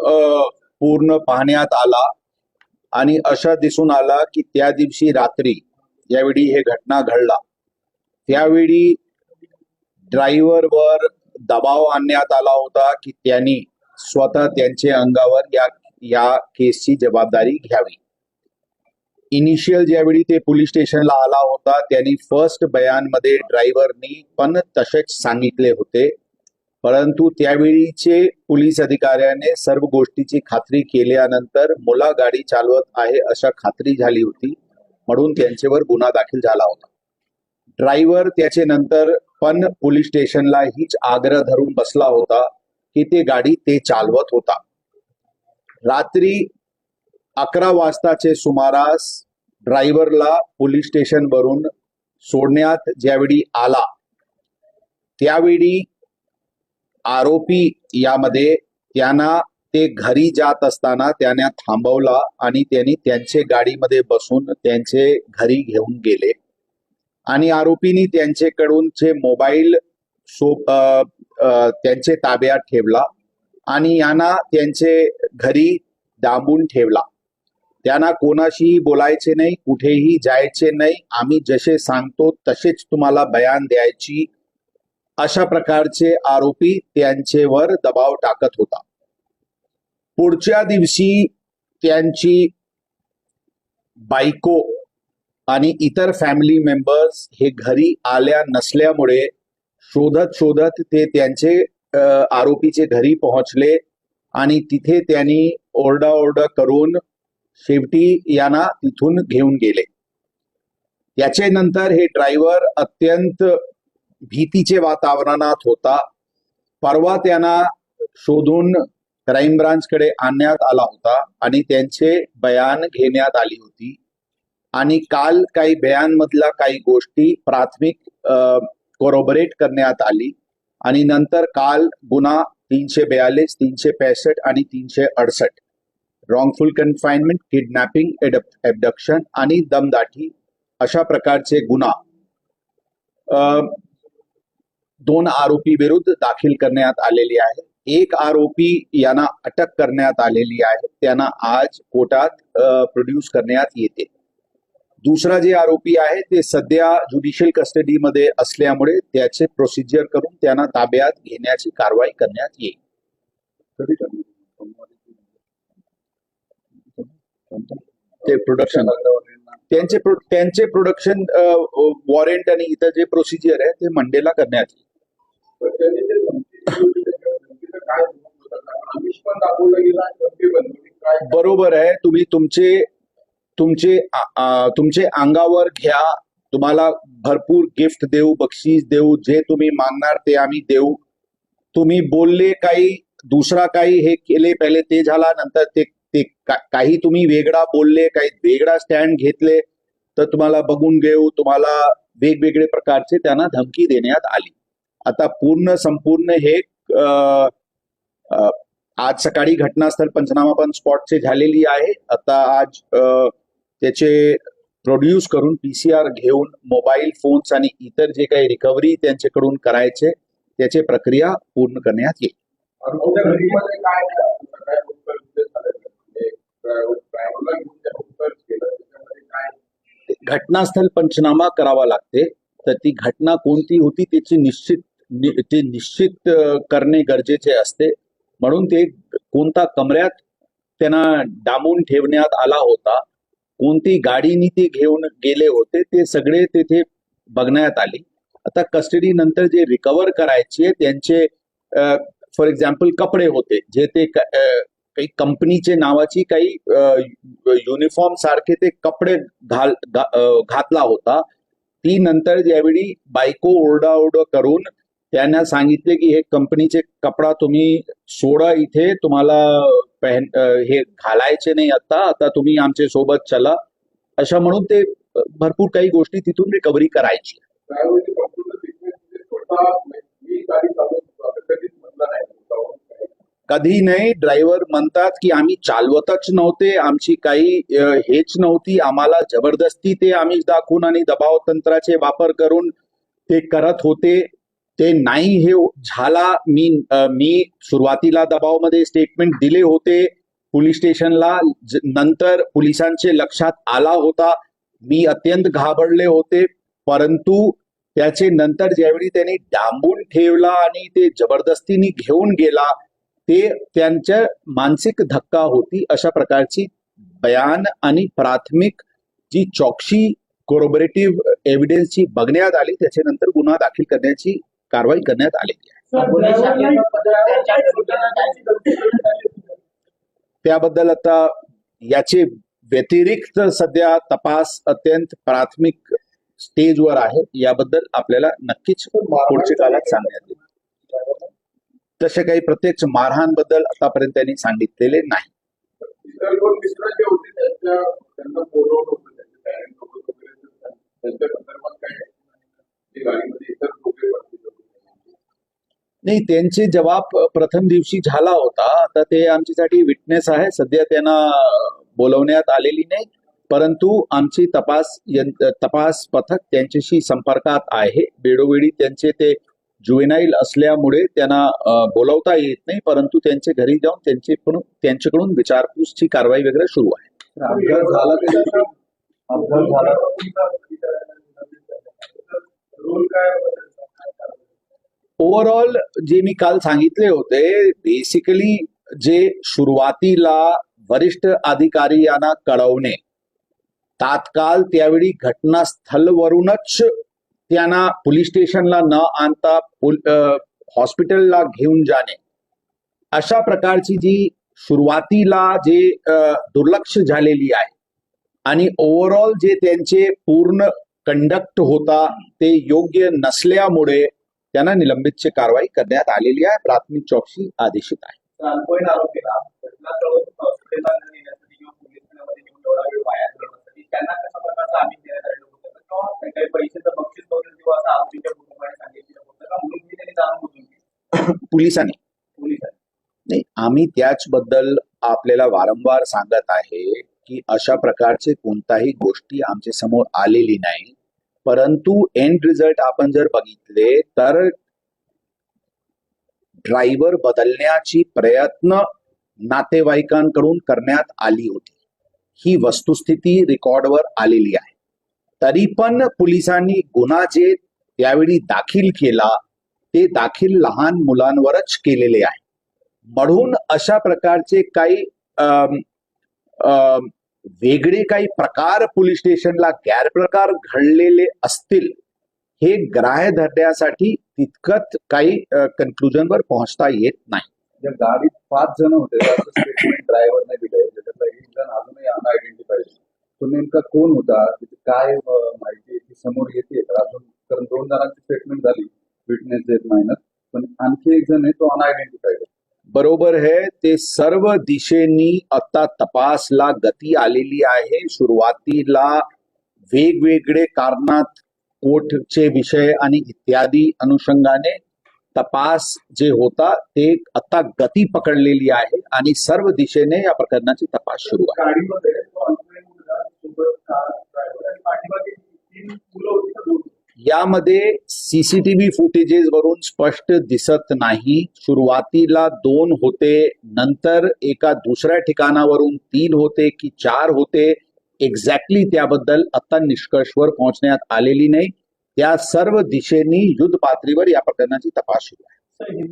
पूर्ण पाहण्यात आला आणि अशा दिसून आला की त्या दिवशी रात्री ज्यावेळी हे घटना घडला त्यावेळी ड्रायव्हरवर दबाव आणण्यात आला होता की त्यांनी स्वतः त्यांचे अंगावर या केसची जबाबदारी घ्यावी. इनिशियल ज्यावेळी ते पोलीस स्टेशनला आला होता त्यांनी फर्स्ट बयानमध्ये ड्रायव्हरनी पण तसेच सांगितले होते, परंतु त्यावेळीचे पोलीस अधिकाऱ्याने सर्व गोष्टीची खात्री केल्यानंतर मुला गाडी चालवत आहे अशा खात्री झाली होती, म्हणून त्यांच्यावर गुन्हा दाखल झाला होता. ड्रायव्हर त्याचे नंतर पण पोलीस स्टेशनला हीच आग्रह धरून बसला होता की ते गाडी ते चालवत होता. रात्री 11 वाजताचे सुमारास ड्रायव्हरला पोलीस स्टेशन वरून सोडण्यात ज्यावेळी आला त्यावेळी आरोपी यामध्ये त्यांना ते घरी जात असताना त्यांना थांबवला आणि त्यांनी त्यांचे गाडीमध्ये बसून त्यांचे घरी घेऊन गेले आणि आरोपींनी त्यांच्याकडून जे मोबाईल त्यांचे ताब्यात ठेवला आणि यांना त्यांचे घरी डांबून ठेवला. त्यांना कोणाशीही बोलायचे नाही, कुठेही जायचे नाही, आम्ही जसे सांगतो तसेच तुम्हाला बयान द्यायची, अशा प्रकारचे आरोपी त्यांच्यावर दबाव टाकत होता. पुढच्या दिवशी त्यांची बायको आणि इतर फॅमिली मेंबर्स हे घरी आल्या नसल्यामुळे शोधत ते त्यांचे आरोपीचे घरी पोहोचले आणि तिथे त्यांनी ओरडाओरडा करून शेवटी यांना तिथून घेऊन गेले. त्याच्यानंतर हे ड्रायव्हर अत्यंत भीतीचे वातावरणात होता. परवा त्यांना शोधून क्राईम ब्रांचकडे आणण्यात आला होता आणि त्यांचे बयान घेण्यात आली होती आणि काल काही बयानमधल्या काही गोष्टी प्राथमिक कोरोबरेट करण्यात आली आणि नंतर काल गुन्हा 342, 365 आणि 368 रॉंगफुल कन्फाइनमेंट, किडनॅपिंग, एबडक्शन आणि दमदाटी अशा प्रकारचे गुन्हा 2 आरोपी विरुद्ध दाखल करण्यात आलेली आहे. एक आरोपी यांना अटक करण्यात आलेली आहे, त्यांना आज कोर्टात प्रोड्यूस करण्यात येते. दुसरा जे आरोपी आहे ते सध्या ज्युडिशियल कस्टडीमध्ये असल्यामुळे त्याचे प्रोसिजर करून त्यांना ताब्यात घेण्याची कारवाई करण्यात येईल. ते प्रोडक्शन त्यांचे प्रोडक्शन वॉरंट आणि इतर जे प्रोसिजर आहे ते मंडेला करण्यात येईल. बरोबर आहे, तुम्ही तुमचे अंगावर घ्या, तुम्हाला भरपूर गिफ्ट देऊ, बक्षीस देऊ, जे तुम्ही मागणार ते आम्ही देऊ. तुम्ही बोलले काही दुसरा काही हे केले, पहिले ते झाला, नंतर ते काही तुम्ही वेगळा बोलले, काही वेगळा स्टँड घेतले तर तुम्हाला बघून घेऊ, तुम्हाला वेगवेगळे प्रकारचे त्यांना धमकी देण्यात आली. आता संपूर्ण हे आज सकाळी घटनास्थळ पंचनामा पण स्पॉटचे झालेली आहे. आता आज त्याचे प्रोड्यूस करून PCR घेऊन मोबाईल फोन्स आणि इतर जे काही रिकव्हरी त्यांच्याकडून करायचे त्याची प्रक्रिया पूर्ण करण्यात येईल. घटनास्थळ पंचनामा करावा लागते, तर ती घटना कोणती होती त्याची निश्चित करणे गरजेचे असते. म्हणून ते कोणत्या कमऱ्यात त्यांना डांबून ठेवण्यात आला होता, कोणती गाडीनी ते घेऊन गेले होते, ते सगळे तेथे बघण्यात आले. आता कस्टडी नंतर जे रिकव्हर करायचे त्यांचे फॉर एक्झाम्पल कपडे होते, जे ते काही कंपनीचे नावाची काही युनिफॉर्म सारखे ते कपडे घातला होता. ती नंतर ज्यावेळी बायको ओरडा करून त्यांना सांगितले की हे कंपनीचे कपडा तुम्ही सोडा, इथे तुम्हाला हे घालायचे नाही, आता तुम्ही आमच्या सोबत चला, अशा म्हणून ते भरपूर काही गोष्टी तिथून रिकव्हरी करायची. कधी नाही, ड्रायव्हर म्हणतात की आम्ही चालवतच नव्हते, आमची काही हेच नव्हती, आम्हाला जबरदस्ती ते आम्ही दाखवून आणि दबाव तंत्राचे वापर करून ते करत होते. ते नाही हे झाला. मी सुरुवातीला दबावमध्ये स्टेटमेंट दिले होते पोलीस स्टेशनला. नंतर पोलिसांचे लक्षात आला होता. मी अत्यंत घाबरले होते. परंतु त्याचे नंतर ज्यावेळी त्यांनी डांबून ठेवला आणि ते जबरदस्तीने घेऊन गेला, ते त्यांच्या मानसिक धक्का होती. अशा प्रकारची बयान आणि प्राथमिक जी चौकशी कोरोबरेटिव्ह एव्हिडन्सची बघण्यात आली, त्याच्यानंतर गुन्हा दाखल करण्याची कारवाई करण्यात आलेली आहे. त्याबद्दल आता याचे व्यतिरिक्त सध्या तपास अत्यंत प्राथमिक स्टेजवर आहे. याबद्दल आपल्याला नक्कीच पुढच्या काळात सांगण्यात येईल. तसे काही प्रत्यक्ष मारहाण बद्दल आतापर्यंत त्यांनी सांगितलेले नाही. नाही, त्यांचे जबाब प्रथम दिवशी झाला होता. आता ते आमच्यासाठी विटनेस आहे. सध्या त्यांना बोलवण्यात आलेली नाही, परंतु आमची तपास पथक त्यांच्याशी संपर्कात आहे. वेळोवेळी त्यांचे ते जुवेनाईल असल्यामुळे त्यांना बोलवता येत नाही, परंतु त्यांच्या घरी जाऊन त्यांच्याकडून विचारपूसची कारवाई वगैरे सुरू आहे. ओव्हरऑल जे मी काल सांगितले होते, बेसिकली जे सुरुवातीला वरिष्ठ अधिकारी यांना कळवणे, तात्काळ त्यावेळी घटनास्थळवरूनच त्यांना पोलीस स्टेशनला न आणता हॉस्पिटलला घेऊन जाणे, अशा प्रकारची जी सुरुवातीला जे दुर्लक्ष झालेली आहे आणि ओव्हरऑल जे त्यांचे पूर्ण कंडक्ट होता ते योग्य नसल्यामुळे त्यांना निलंबितची कारवाई करण्यात आलेली आहे. प्राथमिक चौकशी आदेशित आहे. पोलिसांनी नाही, आम्ही त्याचबद्दल आपल्याला वारंवार सांगत आहे की अशा प्रकारचे कोणताही गोष्टी आमच्या समोर आलेली नाही. परंतु एंड रिझल्ट आपण जर बघितले तर ड्रायव्हर बदलण्याची प्रयत्न नातेवाईकांकडून करण्यात आली होती. ही वस्तुस्थिती रेकॉर्डवर आलेली आहे. तरी पण पोलिसांनी गुन्हा जे त्यावेळी दाखल केला ते दाखल लहान मुलांवरच केलेले आहे. म्हणून अशा प्रकारचे काही वेगळे काही प्रकार पोलीस स्टेशनला गैरप्रकार घडलेले असतील, हे ग्राह्य धरण्यासाठी तितकत काही कन्क्लुजनवर पोहोचता येत नाही. ज्या गाडीत 5 जण होते, स्टेटमेंट ड्रायव्हरने दिले, त्यातला एक जण अजूनही अनआयडेंटिफाईड. तो नेमका कोण होता, त्याची काय माहिती ती समोर येते अजून, कारण 2 जणांची स्टेटमेंट झाली, विटनेस डेथ मायनस, पण आणखी एक जण आहे तो अनआयडेंटिफाईड. बरोबर है. ते सर्व दिशेनी आता तपासला गती आलेली आहे. सुरुवातीला वेगवेगळे कारणात कोर्टचे विषय आणि इत्यादी अनुषंगाने तपास जे होता ते आता गती पकडलेली आहे आणि सर्व दिशेने या प्रकरणाची तपास सुरू आहे. यामध्ये सीसीटीव्ही फुटेजेस वरून स्पष्ट दिसत नाही. सुरुवातीला 2 होते, नंतर एका दुसऱ्या ठिकाणावरून 3 होते की 4 होते, एक्झॅक्टली त्याबद्दल आता निष्कर्षवर पोहोचण्यात आलेली नाही. त्या सर्व दिशेनी युद्ध पातळीवर या प्रकरणाची तपास सुरू आहे.